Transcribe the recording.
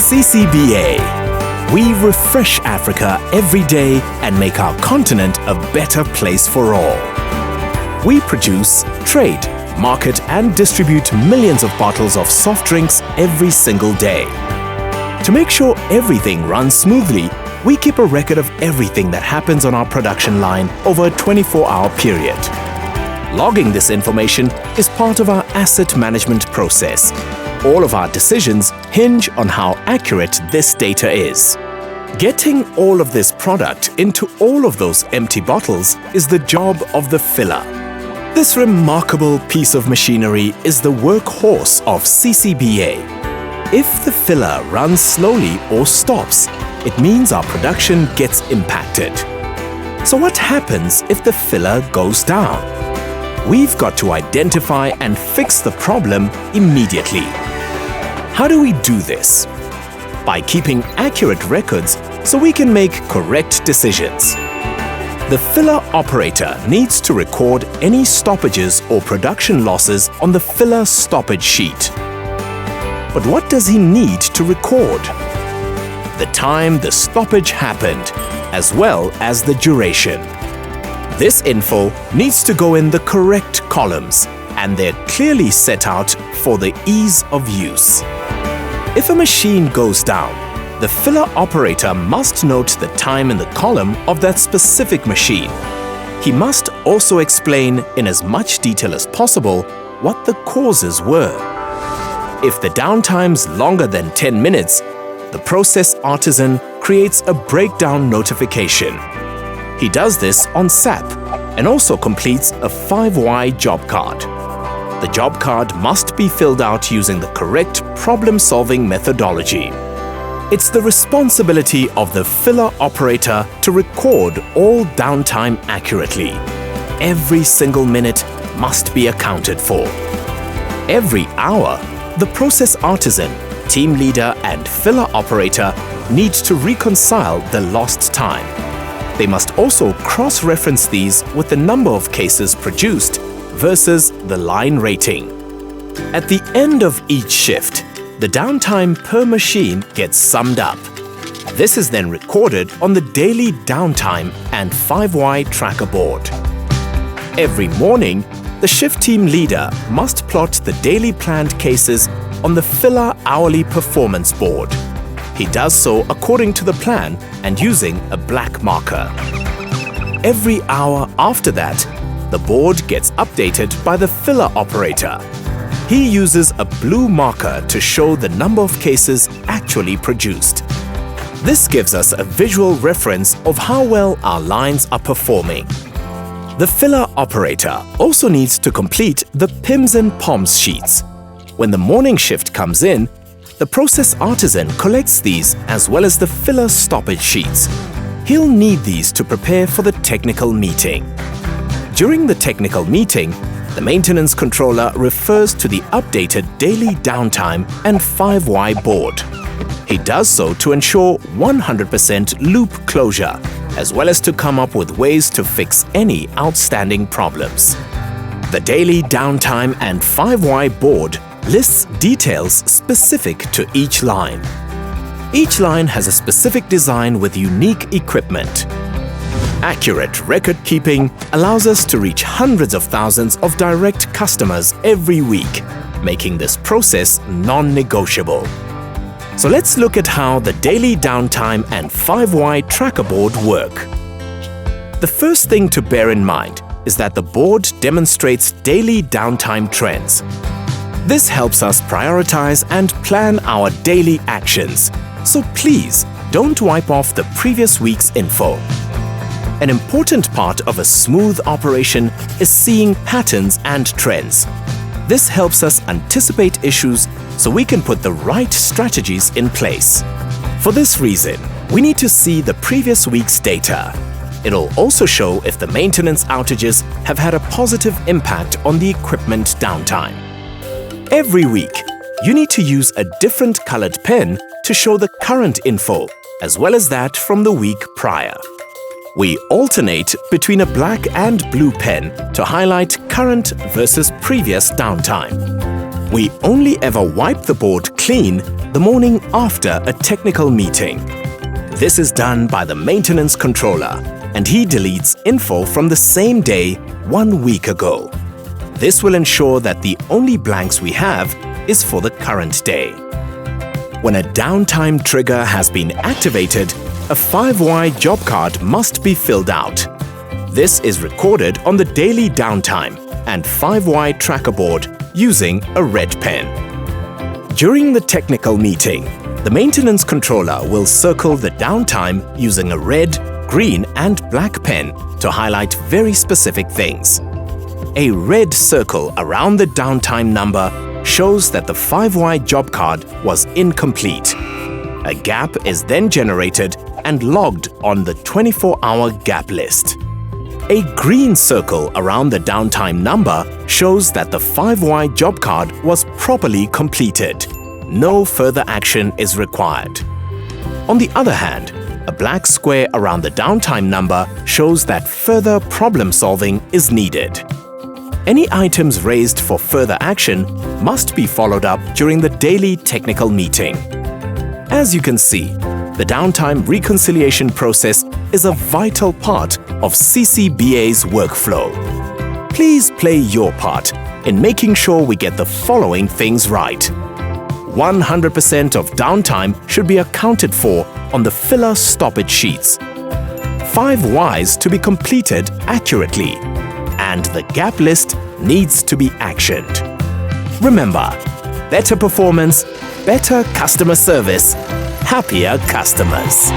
CCBA. We refresh Africa every day and make our continent a better place for all. We produce, trade, market and distribute millions of bottles of soft drinks every single day. To make sure everything runs smoothly, we keep a record of everything that happens on our production line over a 24-hour period. Logging this information is part of our asset management process. All of our decisions hinge on how accurate this data is. Getting all of this product into all of those empty bottles is the job of the filler. This remarkable piece of machinery is the workhorse of CCBA. If the filler runs slowly or stops, it means our production gets impacted. So what happens if the filler goes down? We've got to identify and fix the problem immediately. How do we do this? By keeping accurate records so we can make correct decisions. The filler operator needs to record any stoppages or production losses on the filler stoppage sheet. But what does he need to record? The time the stoppage happened, as well as the duration. This info needs to go in the correct columns, and they're clearly set out for the ease of use. If a machine goes down, the filler operator must note the time in the column of that specific machine. He must also explain in as much detail as possible what the causes were. If the downtime's longer than 10 minutes, the process artisan creates a breakdown notification. He does this on SAP and also completes a 5Y job card. The job card must be filled out using the correct problem-solving methodology. It's the responsibility of the filler operator to record all downtime accurately. Every single minute must be accounted for. Every hour, the process artisan, team leader and filler operator need to reconcile the lost time. They must also cross-reference these with the number of cases produced versus the line rating. At the end of each shift, the downtime per machine gets summed up. This is then recorded on the daily downtime and 5Y tracker board. Every morning, the shift team leader must plot the daily planned cases on the filler hourly performance board. He does so according to the plan and using a black marker. Every hour after that, the board gets updated by the filler operator. He uses a blue marker to show the number of cases actually produced. This gives us a visual reference of how well our lines are performing. The filler operator also needs to complete the PIMS and POMS sheets. When the morning shift comes in, the process artisan collects these as well as the filler stoppage sheets. He'll need these to prepare for the technical meeting. During the technical meeting, the maintenance controller refers to the updated daily downtime and 5Y board. He does so to ensure 100% loop closure, as well as to come up with ways to fix any outstanding problems. The daily downtime and 5Y board lists details specific to each line. Each line has a specific design with unique equipment. Accurate record-keeping allows us to reach hundreds of thousands of direct customers every week, making this process non-negotiable. So let's look at how the daily downtime and 5Y tracker board work. The first thing to bear in mind is that the board demonstrates daily downtime trends. This helps us prioritize and plan our daily actions. So please, don't wipe off the previous week's info. An important part of a smooth operation is seeing patterns and trends. This helps us anticipate issues so we can put the right strategies in place. For this reason, we need to see the previous week's data. It'll also show if the maintenance outages have had a positive impact on the equipment downtime. Every week, you need to use a different colored pen to show the current info, as well as that from the week prior. We alternate between a black and blue pen to highlight current versus previous downtime. We only ever wipe the board clean the morning after a technical meeting. This is done by the maintenance controller, and he deletes info from the same day 1 week ago. This will ensure that the only blanks we have is for the current day. When a downtime trigger has been activated, a 5Y job card must be filled out. This is recorded on the daily downtime and 5Y tracker board using a red pen. During the technical meeting, the maintenance controller will circle the downtime using a red, green and black pen to highlight very specific things. A red circle around the downtime number shows that the 5Y job card was incomplete. A gap is then generated and logged on the 24-hour gap list. A green circle around the downtime number shows that the 5Y job card was properly completed. No further action is required. On the other hand, a black square around the downtime number shows that further problem solving is needed. Any items raised for further action must be followed up during the daily technical meeting. As you can see, the downtime reconciliation process is a vital part of CCBA's workflow. Please play your part in making sure we get the following things right. 100% of downtime should be accounted for on the filler stoppage sheets. 5 Ys to be completed accurately. And the gap list needs to be actioned. Remember, better performance, better customer service, happier customers.